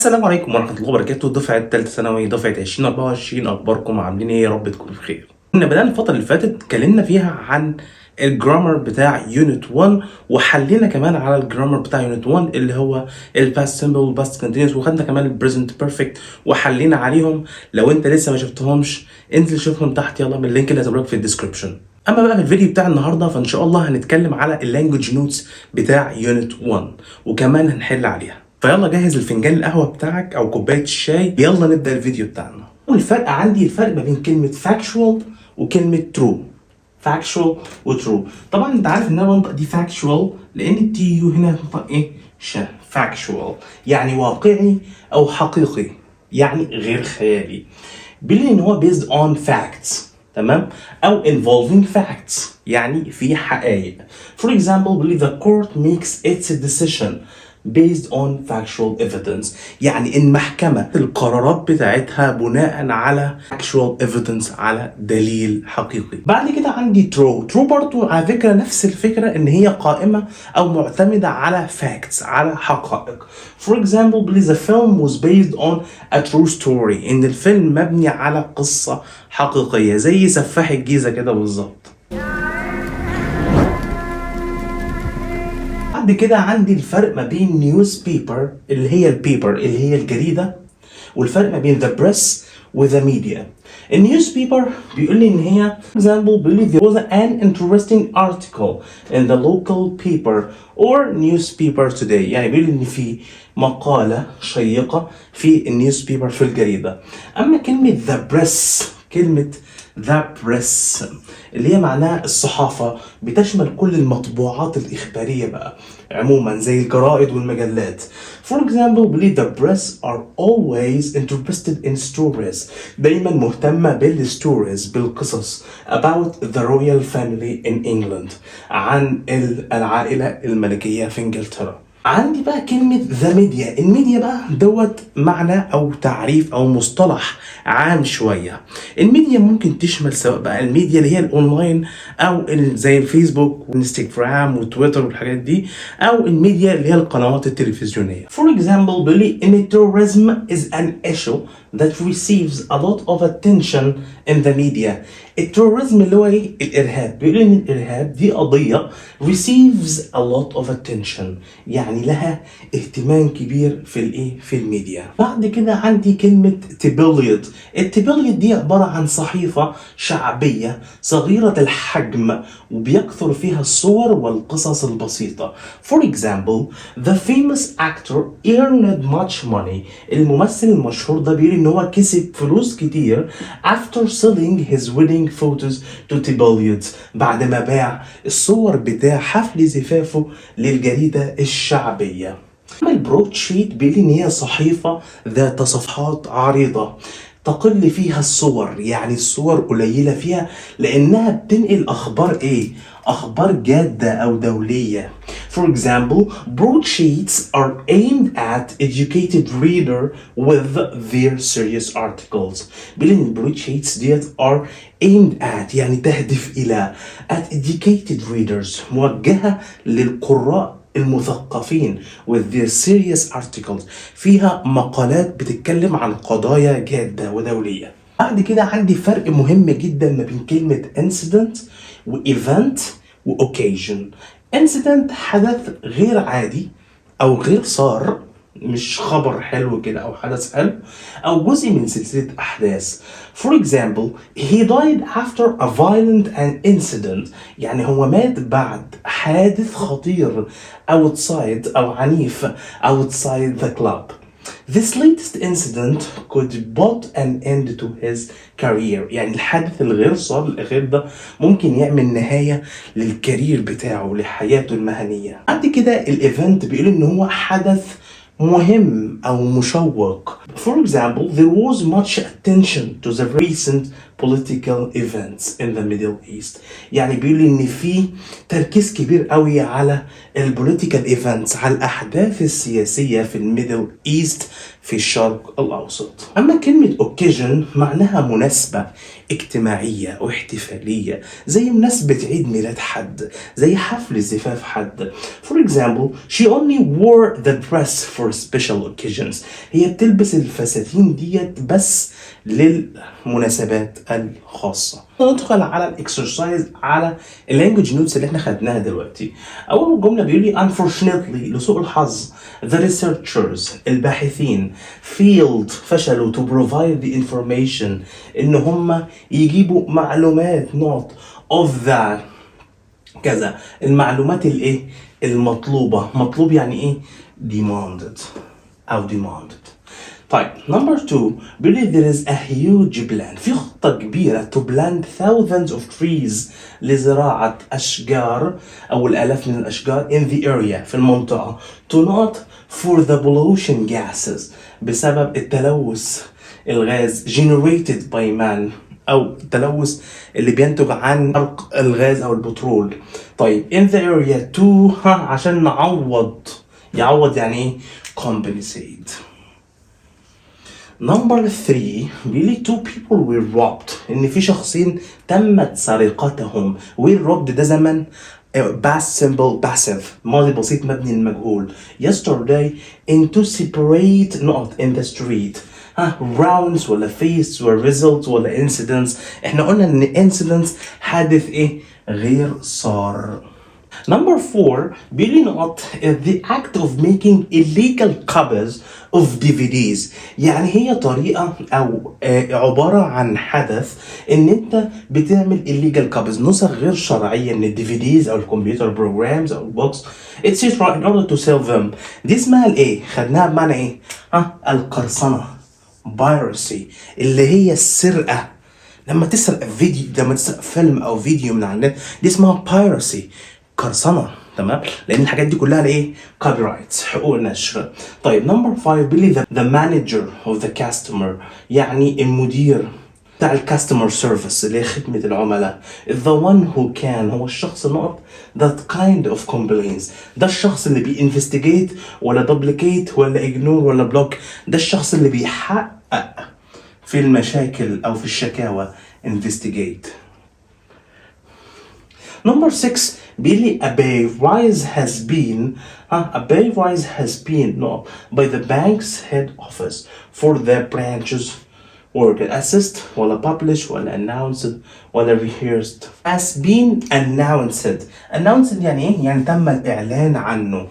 السلام عليكم ورحمة الله وبركاته. دفعة تالتة ثانوي دفعة 2024، أخباركم عاملين إيه؟ يا رب تكونوا بخير. كنا بدأنا الفترة اللي فاتت اتكلمنا فيها عن الجرامر بتاع يونت 1، وحلينا كمان على الجرامر بتاع يونت 1 اللي هو الباست سمبل والباست كونتينوس، وخدنا كمان البريزنت بيرفكت وحلينا عليهم. لو أنت لسه ما شفتهمش انزل شوفهم تحت يلا من اللينك اللي هتبقى في الديسكربشن. اما بقى في الفيديو بتاع النهارده فان شاء الله هنتكلم على اللانجوج نوتس بتاع يونت 1 وكمان هنحل عليها. فيلا جهز الفنجان القهوه بتاعك او كوبايه الشاي، يلا نبدا الفيديو بتاعنا. والفرق عندي الفرق ما بين كلمه factual وكلمه true. factual وtrue. طبعا انت عارف ان انا بنطق دي factual لان التي يو هنا بنطق ايه؟ factual يعني واقعي او حقيقي، يعني غير خيالي. بيقول ان هو based on facts، تمام، او involving facts يعني في حقائق. For example believe the court makes its decision based on factual evidence، يعني المحكمة القرارات بتاعتها بناء على factual evidence، على دليل حقيقي. بعد كده عندي true برضو على فكرة نفس الفكرة، ان هي قائمة او معتمدة على facts، على حقائق. For example believe the film was based on a true story، ان الفيلم مبني على قصة حقيقية زي سفاح الجيزة كده بالظبط. بعد كده عندي الفرق ما بين نيوز بيبر اللي هي البيبر اللي هي الجريدة، والفرق ما بين the press وذا ميديا. النيوز بيبر بيقول لي ان هي example believe there was an interesting article in the local paper or newspaper today، يعني بيقول ان في مقالة شيقة في النيوز بيبر في الجريدة. اما كلمة the press، كلمة the press اللي هي معناها الصحافة، بتشمل كل المطبوعات الإخبارية بقى عموما زي الجرائد والمجلات. For example believe the press are always interested in stories، دايما مهتمة بالستوريز، بالقصص about the royal family in England، عن العائلة الملكية في انجلترا. عندي بقى كلمة ذا ميديا. الميديا بقى دوت معنى أو تعريف أو مصطلح عام شوية. الميديا ممكن تشمل سواء بقى الميديا اللي هي الأونلاين أو زي الفيسبوك وإنستغرام وتويتر والحاجات دي، أو الميديا اللي هي القنوات التلفزيونية. For example believe in terrorism is an issue that receives a lot of attention in the media. التيروريزم اللي هو ايه؟ الارهاب. بيقول ان الارهاب دي قضيه receives a lot of attention، يعني لها اهتمام كبير في الايه؟ في الميديا. بعد كده عندي كلمه تبليد. التبليد دي عباره عن صحيفه شعبيه صغيره الحجم وبيكثر فيها الصور والقصص البسيطه. For example the famous actor earned much money، الممثل المشهور ده بيقول ان هو كسب فلوس كتير after selling his wedding photos to tabloids، بعد ما باع الصور بتاع حفل زفافه للجريدة الشعبية. اما البرود شيت بيقول ان هي صحيفة ذات صفحات عريضة تقل فيها الصور، يعني الصور قليلة فيها لأنها بتنقل أخبار إيه؟ أخبار جادة أو دولية. For example, broadsheets are aimed at educated reader with their serious articles. بيقول إن broadsheets ديت are aimed at يعني تهدف إلى at educated readers، موجهة للقراء المثقفين with their serious articles، فيها مقالات بتتكلم عن قضايا جادة ودولية. بعد كده عندي فرق مهم جدا ما بين كلمة incident و event و occasion. incident حدث غير عادي أو غير صار، مش خبر حلو كده أو حدث حلو أو جزء من سلسلة أحداث. For example he died after a violent incident، يعني هو مات بعد حادث خطير outside أو عنيف outside the club. This latest incident could put an end to his career، يعني الحادث الغير صار الأخير ده ممكن يعمل نهاية للكارير بتاعه، لحياته المهنية. بعد كده الايفنت بيقول إن هو حدث مهم أو مشوق. For example there was much attention to the recent political events in the Middle East. يعني بيقول لي ان في تركيز كبير قوي على البوليتيكال ايفنتس، على الاحداث السياسيه في الميدل ايست في الشرق الاوسط. اما كلمه occasion معناها مناسبه اجتماعيه او احتفاليه، زي مناسبه عيد ميلاد حد، زي حفل زفاف حد. For example, she only wore the dress for special occasions. هي بتلبس الفساتين ديت بس للمناسبات الخاصة. ندخل على الاكسرسايز، على اللانجوج نوتس اللي احنا خدناها دلوقتي. اول جملة بيقول لي unfortunately لسوء الحظ the researchers الباحثين فشلوا to provide the information ان هم يجيبوا معلومات not of the كذا، المعلومات الايه المطلوبة. مطلوب يعني ايه؟ demanded او demanded. طيب number 2 believe there is a huge plan. في خطة كبيرة to plant thousands of trees لزراعة أشجار أو الآلاف من الأشجار in the area في المنطقة to not for the pollution gases بسبب التلوث الغاز generated by man أو التلوث اللي بينتج عن حرق الغاز أو البترول. طيب in the area to عشان يعوض يعني ايه؟ compensate. Number 3 بيقولي two people were robbed. ان في شخصين تمت سرقتهم. were robbed ده زمن past simple passive ماضي بسيط مبني المجهول. yesterday in two separate not in the street. rounds ولا feasts ولا results ولا incidents. احنا قلنا ان incidents حادث ايه غير صار. Number 4 بيقولي نقط the act of making illegal copies of DVDs. يعني هي طريقة أو عبارة عن حدث إن أنت بتعمل illegal copies نسخ غير شرعية من DVDs أو الكمبيوتر programs أو البوكس etc. in order to sell them. دي اسمها الإيه؟ خدناها بمعنى إيه؟ القرصنة piracy اللي هي السرقة. لما تسرق فيلم أو فيديو من على النت دي اسمها piracy قرصنة. تمام، لان الحاجات دي كلها ايه؟ كوبي رايتس حقوق نشر. طيب نمبر 5 بيقول لي the manager of the customer يعني المدير بتاع الكاستمر سيرفيس اللي هي خدمة العملاء. the one who can هو الشخص نقط that kind of complaints. ده الشخص اللي بيinvestigate ولا duplicate ولا ignore ولا block. ده الشخص اللي بيحقق في المشاكل او في الشكاوى investigate. Number 6 بيقول a pay rise has been no by the bank's head office for the branches work. assist ولا publish ولا announced ولا rehearsed. has been announced يعني ايه؟ يعني تم الإعلان عنه.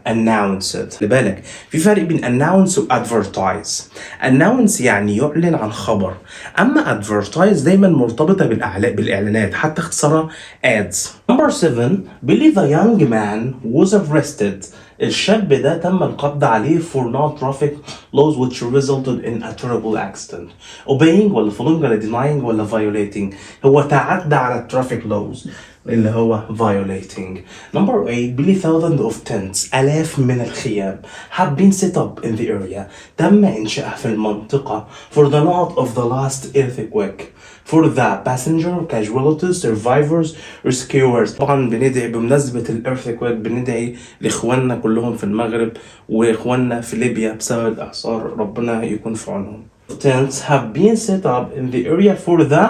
announced. خلي بالك في فرق بين announce و advertise. announce يعني يعلن عن خبر، اما advertise دايما مرتبطه بالاعلانات، حتى اختصارها ads. Number 7 believe the young man was arrested. الشاب ده تم القبض عليه for not traffic laws which resulted in a terrible accident. obeying ولا following ولا denying ولا violating. هو تعدى على traffic laws اللي هو violating. Number 8 believe thousands of tents آلاف من الخيام have been set up in the area تم إنشائها في المنطقة for the night of the last earthquake for the passenger casualties survivors rescuers. طبعا بندعي بمناسبة earthquake بندعي لإخواننا كلهم في المغرب وإخواننا في ليبيا بسبب الإعصار، ربنا يكون في عونهم. Tents have been set up in the area for the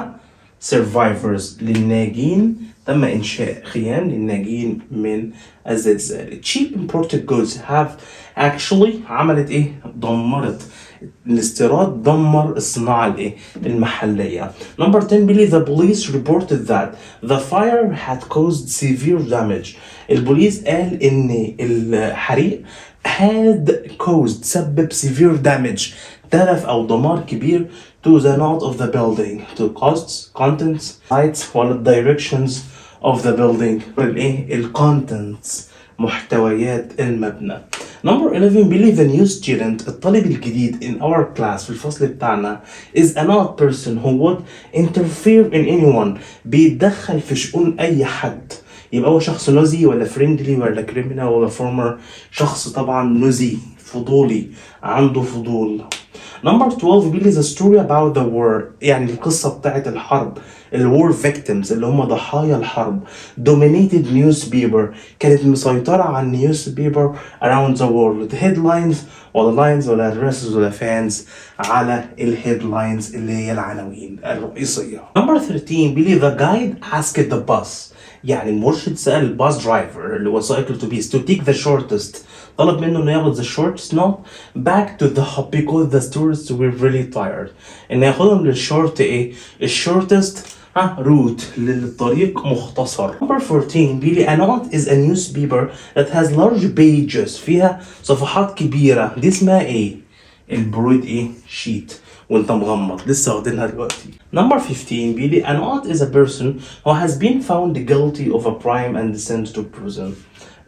survivors للناجين. تم إنشاء خيام للناجين من الزلزال. cheap imported goods have actually عملت إيه؟ دمرت الاستيراد، دمر الصناعة الإيه؟ المحلية. Number 10 believe the police reported that the fire had caused severe damage. البوليس قال إن الحريق had caused سبب severe damage تلف أو دمار كبير to the not of the building to costs, contents, heights ولا directions of the building. contents محتويات المبنى. Number 11 believe the new student الطالب الجديد in our class في الفصل بتاعنا is another person who would interfere in anyone بيتدخل في شؤون أي حد. يبقى هو شخص نزي ولا friendly ولا criminal ولا former. شخص طبعا نزي فضولي عنده فضول. Number 12 بيقول the story about the war، يعني القصة بتاعت الحرب، war victims اللي هم ضحايا الحرب. Dominated newspaper، كانت مسيطرة على newspaper around the world. Headlines ولا lines ولا addresses ولا fans على headlines اللي هي العناوين الرئيسية. Number 13 بيقول the guide asked the bus، يعني المرشد سأل الباص درايفر اللي هو سائق الأتوبيس to take the shortest، طلب منه انه ياخد the shortest not back to the hub because the tourists were really tired، انه ياخدهم للشورت ايه الشورتست روت للطريق مختصر. Number 14 بيلي a note is a newspaper that has large pages، فيها صفحات كبيرة، دي اسمها ايه البرويد ايه شيت وانت مغمض، لسه واخدينها دلوقتي. Number 15 بيلي an aunt is a person who has been found guilty of a crime and sent to prison.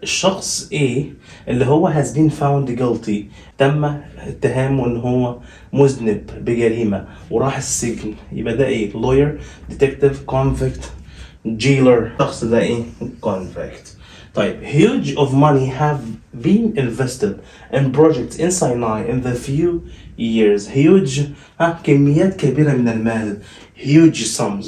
الشخص A اللي هو has been found guilty، تم اتهامه ان هو مذنب بجريمة وراح السجن، يبقى ده ايه lawyer detective convict jailer، الشخص ده ايه convict. طيب huge of money have been invested in projects in Sinai in the few years. huge كميات كبيرة من المال، huge sums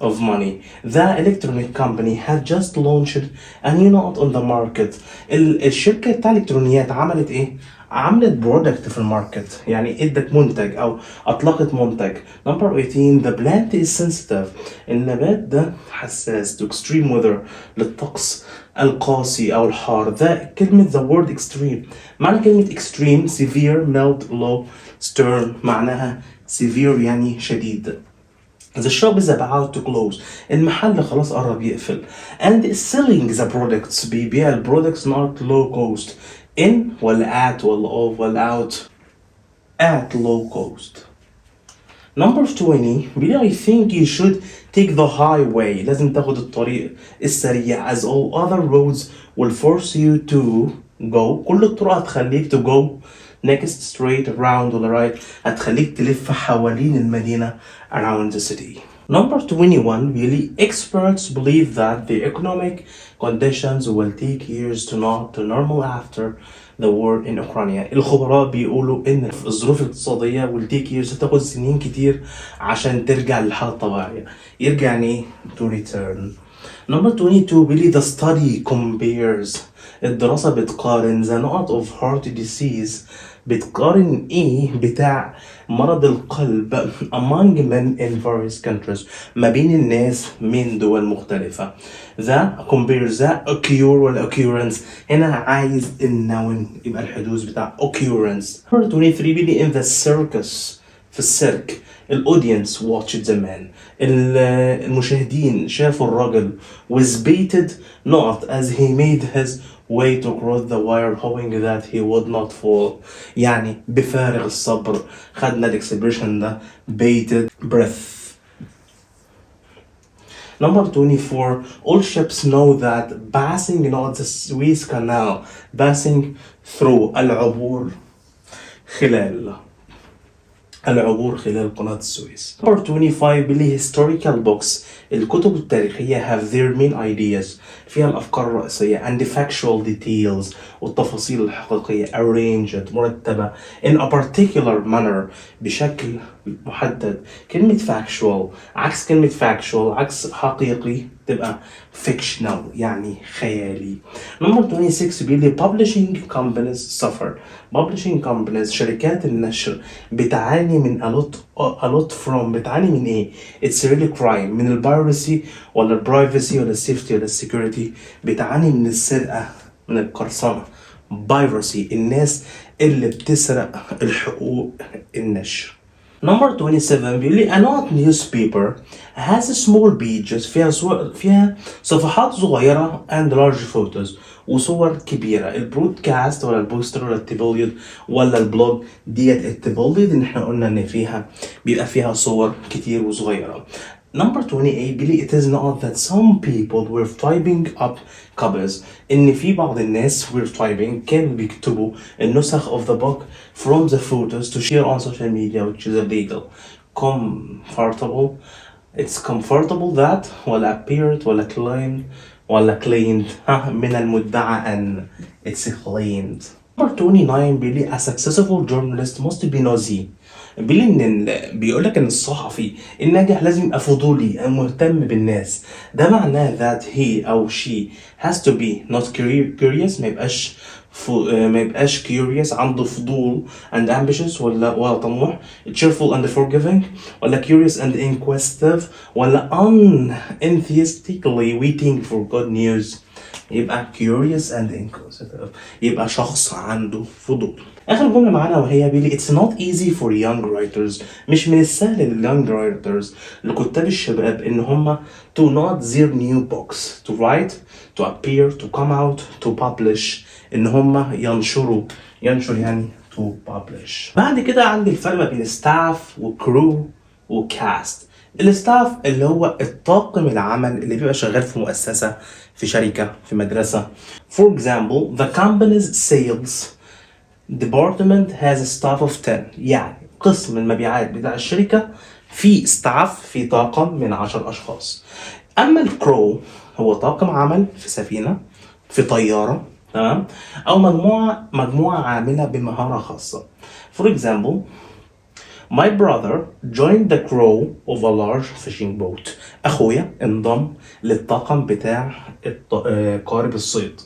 of money. The electronic company had just launched a new note on the market. الشركة بتاع الإلكترونيات عملت إيه؟ عملت برودكت في الماركت، يعني ادت منتج او اطلقت منتج. Number 18 the plant is sensitive، النبات ده حساس to extreme weather، للطقس القاسي او الحار. ده كلمة the word extreme، معنى كلمة extreme severe mild low stern، معناها severe يعني شديد. The shop is about to close، المحل خلاص قرب يقفل. And is selling the products، بيبيع البرودكتس not low cost، in ولا at ولا off ولا out at low cost. Number 20 بيقول I think you should take the highway، لازم تاخد الطريق السريع as all other roads will force you to go، كل الطرق هتخليك to go next straight around ولا right، هتخليك تلف حوالين المدينة around the city. Number 21 really experts believe that the economic conditions will take years to normal after the war in Ukraine. الخبراء بيقولوا ان الظروف الاقتصادية will take years، هتاخد سنين كتير عشان ترجع للحالة الطبيعية. يرجع يعني to return. Number 22 really the study compares، الدراسة بتقارن the note of heart disease، بتقارن ايه بتاع مرض القلب among men in various countries، ما بين الناس من دول مختلفة. the compares the occur ولا occurrence، هنا عايز النون يبقى الحدوث بتاع occurrence. Number 23 really in the circus، في السيرك الاودينس watched the man، المشاهدين شافوا الرجل was baited not as he made his way to cross the wire hoping that he would not fall، يعني بفارغ الصبر خدنا الاكسبريشن ده baited breath. Number 24 all ships know that passing not the Suez Canal، passing through العبور خلال قناة السويس. Number 25 بلي historical books، الكتب التاريخية have their main ideas، فيها الأفكار الرئيسية and factual details، والتفاصيل الحقيقية arranged مرتبة in a particular manner، بشكل محدد. كلمة factual عكس كلمة factual، عكس حقيقي تبقى fictional يعني خيالي. Number 26 بيقول publishing companies suffer، publishing companies شركات النشر بتعاني من a lot from، بتعاني من ايه؟ it's really crime، من البايرسي ولا البرايفسي ولا السيفتي ولا السكيورتي، بتعاني من السرقة من القرصنة بايرسي، الناس اللي بتسرق الحقوق النشر. Number 27 بيقول لي a not newspaper has small pages، فيها صفحات صغيرة and large photos، وصور كبيرة. البرودكاست ولا البوستر ولا التبليد ولا البلوج، ديت التبليد اللي احنا قلنا ان بيبقى فيها صور كتير وصغيرة. Number 28 بيقول لي it is not that some people were typing up copies، ان في بعض الناس were typing كانوا بيكتبوا النسخ of the book from the photos to share on social media which is illegal. Comfortable، it's comfortable that ولا appeared ولا claimed ولا claimed من المدعى ان it's claimed. Number 29 بيقول لي a successful journalist must be nosy. بيقول لي بيقول لك ان الصحفي الناجح لازم يبقى فضولي مهتم بالناس. ده معناه that he او she has to be not curious، ما يبقاش curious عنده فضول and ambitious ولا طموح، cheerful and forgiving ولا curious and inquisitive ولا unenthusiastically waiting for good news. يبقى curious and inquisitive، يبقى شخص عنده فضول. آخر جملة معانا وهي بيقول it's not easy for young writers، مش من السهل لل young writers لكتاب الشباب إن هم to not their new books to write to appear to come out to publish، إن هم ينشر يعني to publish. بعد كده عندي الفرق ما بين staff وcrew وcast. الستاف اللي هو الطاقم العمل اللي بيبقى شغال في مؤسسة، في شركة، في مدرسة. For example, the company's sales department has a staff of 10. يعني قسم المبيعات بتاع الشركة في ستاف، في طاقم من 10 أشخاص. أما الكرو هو طاقم عمل في سفينة، في طيارة، تمام، أو مجموعة عاملة بمهارة خاصة. For example, my brother joined the crew of a large fishing boat. أخويا انضم للطاقم بتاع قارب الصيد.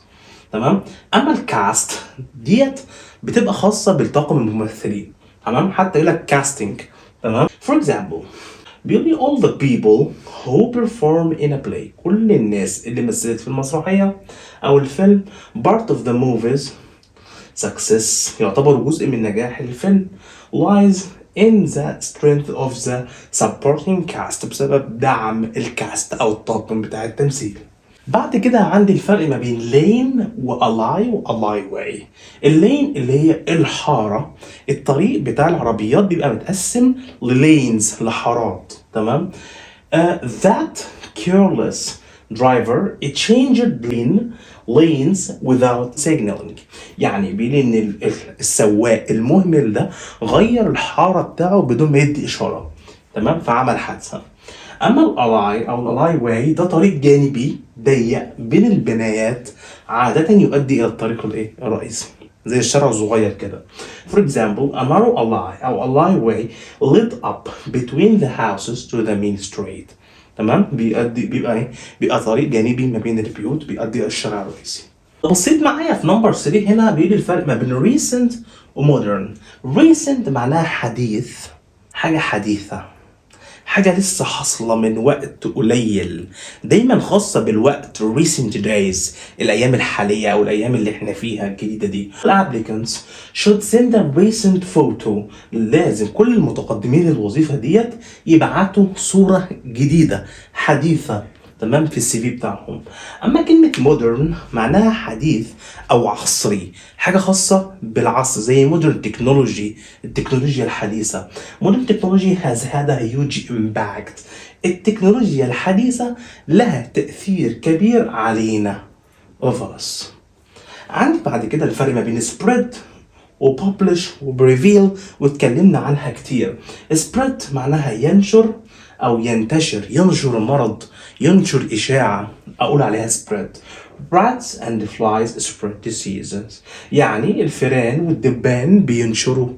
تمام. أما الكاست ديت بتبقى خاصة بالطاقم الممثلين. تمام. حتى يقول لك casting. تمام. For example, بيقول لي all the people who perform in a play. كل الناس اللي مثلت في المسرحية أو الفيلم part of the movies success، يعتبر جزء من نجاح الفيلم lies in the strength of the supporting cast، بسبب دعم الكاست أو الطاقم بتاع التمثيل. بعد كده عندي الفرق ما بين lane وally وally way. اللين اللي هي الحارة، الطريق بتاع العربيات بيبقى متقسم لlanes، لحارات، تمام. That careless driver changed lanes without signaling. يعني بيقول ان السواق المهمل ده غير الحارة بتاعه بدون ما يدي اشارة، تمام، فعمل حادثة. اما الالاي او الالاي واي ده طريق جانبي ضيق بين البنايات، عادة يؤدي الى الطريق الرئيسي، زي الشارع الصغير كده. For example, a narrow alley أو alley way lit up between the houses to the main street. تمام، بيبقى طريق جانبي ما بين البيوت بيؤدي إلى الشارع الرئيسي. بصيت معايا في نمبر 3 هنا بيقول الفرق ما بين recent ومودرن. recent معناها حديث، حاجة حديثة، حاجة لسه حاصلة من وقت قليل، دايما خاصة بالوقت recent days، الأيام الحالية أو الأيام اللي احنا فيها الجديدة دي. applicants should send a recent photo. لازم كل المتقدمين للوظيفة ديت يبعتوا صورة جديدة حديثة، تمام، في السي في بتاعهم. اما كلمه مودرن معناها حديث او عصري، حاجه خاصه بالعصر، زي مودرن تكنولوجي، التكنولوجيا الحديثه. مودرن تكنولوجي has had a huge impact. التكنولوجيا الحديثه لها تاثير كبير علينا of us. عندي بعد كده الفرق ما بين spread وببلش وبريفيل، واتكلمنا عنها كتير. spread معناها ينشر أو ينشر مرض، ينشر إشاعة، أقول عليها spread. Rats and flies spread diseases، يعني الفئران والدبان بينشروا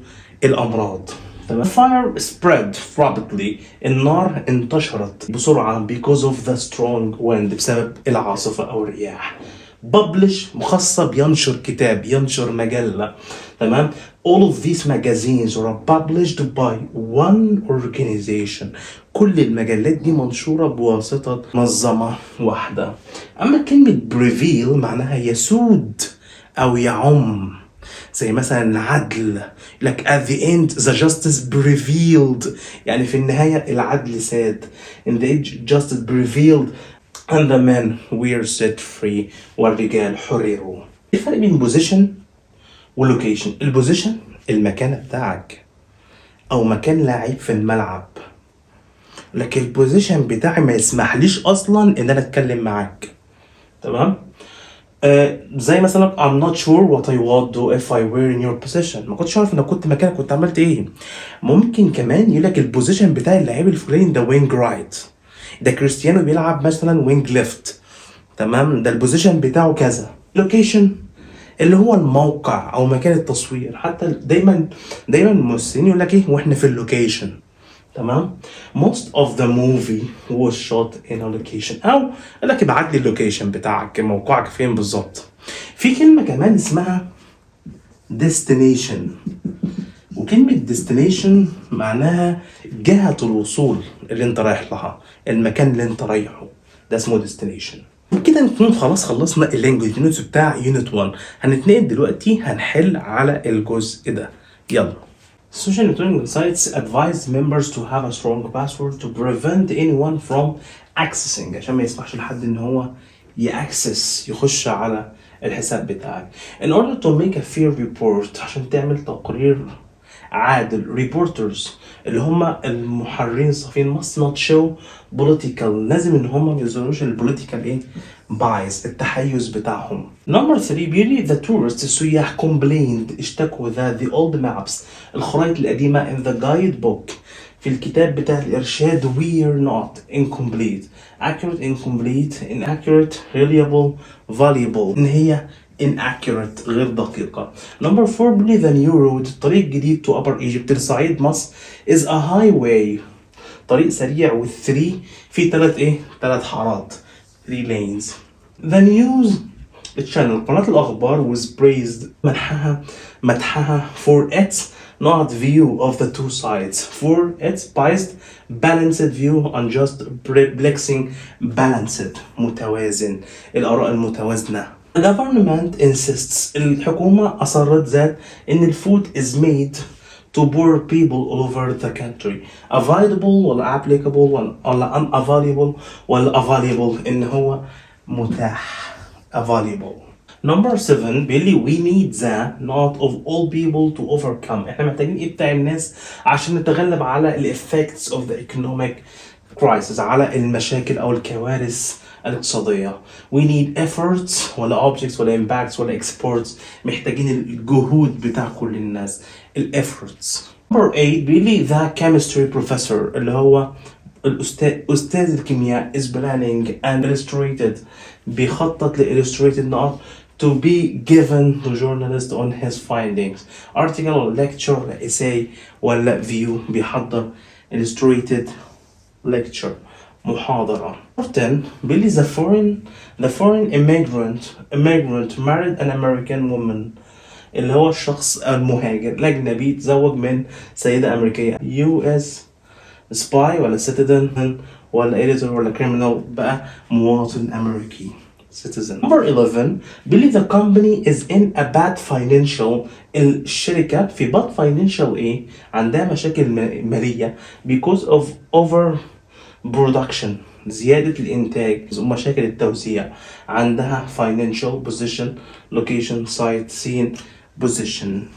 الأمراض. Fire spread rapidly، النار انتشرت بسرعة because of the strong wind، بسبب العاصفة أو الرياح. publish مخصص بينشر كتاب، ينشر مجلة، تمام. all of these magazines are published by one organization. كل المجلات دي منشورة بواسطة منظمة واحدة. أما كلمة prevail معناها يسود أو يعم، زي مثلا العدل، like at the end the justice prevailed، يعني في النهاية العدل ساد. in the end justice prevailed and the men were set free، والرجال حرروا. الفرق بين position واللوكيشن. البوزيشن المكان بتاعك او مكان لاعب في الملعب، لكن البوزيشن بتاعي ما يسمحليش اصلا ان انا اتكلم معاك، تمام. زي مثلا I'm not sure what I would do if I were in your position. ما كنتش عارف ان كنت مكانك كنت عملت ايه. ممكن كمان يقولك البوزيشن بتاع اللاعب الفلاني ده وينج رايت، ده كريستيانو بيلعب مثلا وينج ليفت، تمام، ده البوزيشن بتاعه كذا. لوكيشن اللي هو الموقع او مكان التصوير. حتى دايما الممثلين يقول لك ايه واحنا في اللوكيشن. تمام. most of the movie was shot in a location، او قال لك ابعت لي اللوكيشن بتاعك، موقعك فين بالظبط. في كلمه كمان اسمها destination، وكلمة destination معناها جهة الوصول اللي انت رايح لها، المكان اللي انت رايحه، ده اسمه destination. وبكده نكون خلاص خلصنا اللانجوج نوتس بتاع يونت 1. هنتنقل دلوقتي هنحل على الجزء ده. يلا. Social networking sites advise members to have a strong password to prevent anyone from accessing، عشان ما يسمحش لحد ان هو يخش على الحساب بتاعك. In order to make a fair report، عشان تعمل تقرير عادل. reporters اللي هم المحررين الصحفيين must not show political، لازم ان هم ما يظهروش البوليتيكال ايه bias، التحيز بتاعهم. number 3 بيقول the tourists السياح complained اشتكوا that the old maps الخرائط القديمة in the guide book في الكتاب بتاع الإرشاد were not incomplete، accurate incomplete inaccurate reliable valuable، إن هي inaccurate غير دقيقة. number 4 بيقول the new road الطريق الجديد to upper Egypt لصعيد مصر is a highway طريق سريع with 3 في ثلاث حارات 3 lanes. the news channel قناة الأخبار was praised مدحها for its not view of the two sides، for its biased balanced view unjust perplexing balanced متوازن، الآراء المتوازنة. The government insists الحكومة أصرت ذات إن food is made to poor people all over the country. available ولا applicable ولا unavailable ولا available، إن هو متاح available. number 7 بيقول لي we need the not of all people to overcome، احنا محتاجين ايه بتاع الناس عشان نتغلب على ال effects of the economic crisis، على المشاكل او الكوارث الاقتصادية. we need efforts ولا objects ولا impacts ولا exports، محتاجين الجهود بتاع كل الناس، ال efforts. number 8 بيقول لي the chemistry professor اللي هو أستاذ الكيمياء is planning and illustrated بيخطط ل illustrated not to be given to journalists on his findings. article ولا lecture ولا essay ولا view، بيحضر illustrated lecture محاضرة. 10 بيقول لي the foreign immigrant married an American woman، اللي هو الشخص المهاجر الأجنبي تزوج من سيدة أمريكية. US spy ولا citizen ولا editor ولا criminal، بقى مواطن أمريكي citizen. number 11 believe the company is in a bad financial، الشركة في bad financial ايه عندها مشاكل مالية because of over production زيادة الإنتاج ومشاكل التوزيع، عندها financial position location site scene position.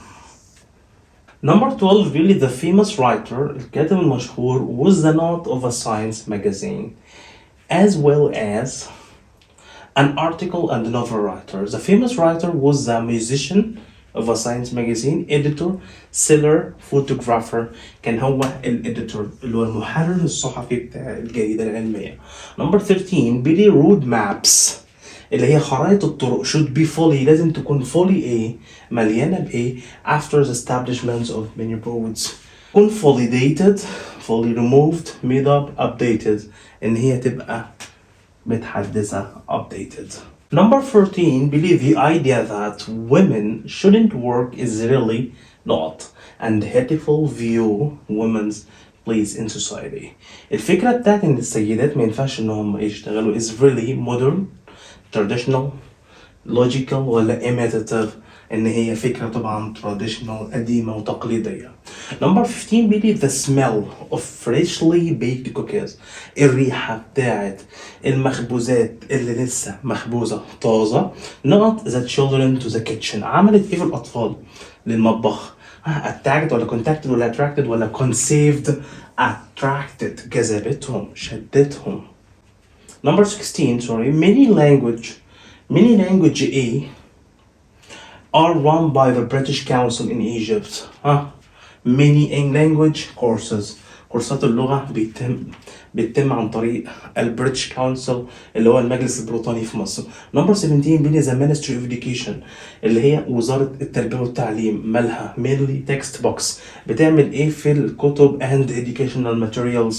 number 12 بيقول لي the famous writer الكاتب المشهور was the note of a science magazine as well as an article and novel writer. The famous writer was the musician of a science magazine editor seller photographer، كان هو الاديتور اللي هو المحرر الصحفي بتاع الجريدة العلمية. number 13 بيقول لي road maps اللي هي خرائط الطرق should be fully لازم تكون fully ايه مليانة بايه after the establishment of many roads، تكون fully dated fully removed made up updated، ان هي تبقى متحدثة updated. number 14 believe the idea that women shouldn't work is really not and hateful view women's place in society. الفكرة بتاعت ان السيدات ما ينفعش ان هم يشتغلوا is really modern traditional logical ولا imitative، ان هي فكرة طبعا traditional قديمة وتقليدية. number 15 بيقول the smell of freshly baked cookies، الريحة بتاعت المخبوزات اللي لسه مخبوزة طازة not the children to the kitchen، عملت ايه في الأطفال للمطبخ؟ attracted ولا contacted ولا attracted ولا conceived attracted، جذبتهم شدتهم. number 16 sorry many language A are run by the British Council in Egypt. many language courses كورسات اللغة بيتم عن طريق البريتش كونسل اللي هو المجلس البريطاني في مصر. نمبر 17 بيلي ذا مينستري اوف education اللي هي وزارة التربية والتعليم. مالها؟ mainly text books. بتعمل ايه في الكتب and educational materials؟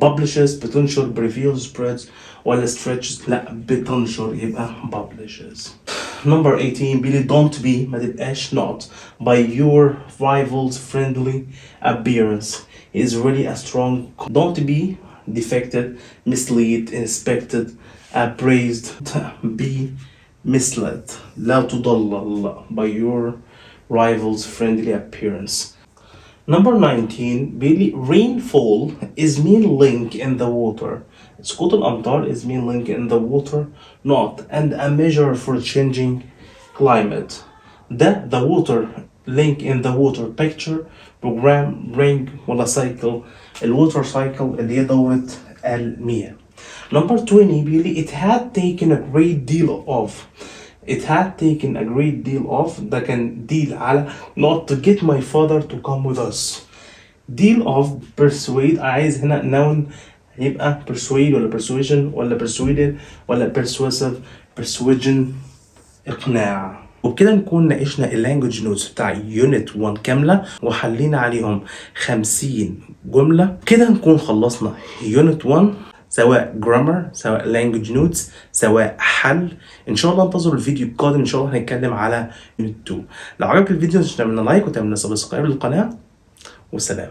publishes، بتنشر، previews، spreads ولا stretches؟ لا بتنشر، يبقى publishes. Number 18 بيلي don't be، ما تبقاش not by your rival's friendly appearance. He is really a strong. Don't be defected, misled, inspected, appraised. Be misled. لا تضلل by your rival's friendly appearance. Number 19 بيلي rainfall is mean link in the water. سقوط الأمطار is mean link in the water not and a measure for changing climate. ده the water link in the water picture program ring ولا cycle. الwater cycle اللي هي دورة المياه. Number 20 بيقولي it had taken a great deal of. It had taken a great deal of ده كان deal على not to get my father to come with us. deal of persuade عايز هنا noun يبقى persuade ولا persuasion ولا persuaded ولا persuasive. persuasion إقناع. وبكده نكون ناقشنا اللانجوج نوتس بتاع يونت 1 كاملة وحلينا عليهم 50 جملة. كده نكون خلصنا يونت 1 سواء جرامر سواء لانجوج نوتس سواء حل. ان شاء الله انتظروا الفيديو القادم، ان شاء الله هنتكلم على يونت 2. لو عجبك الفيديو تعملنا لايك وتعملنا سبسكرايب للقناة، والسلام.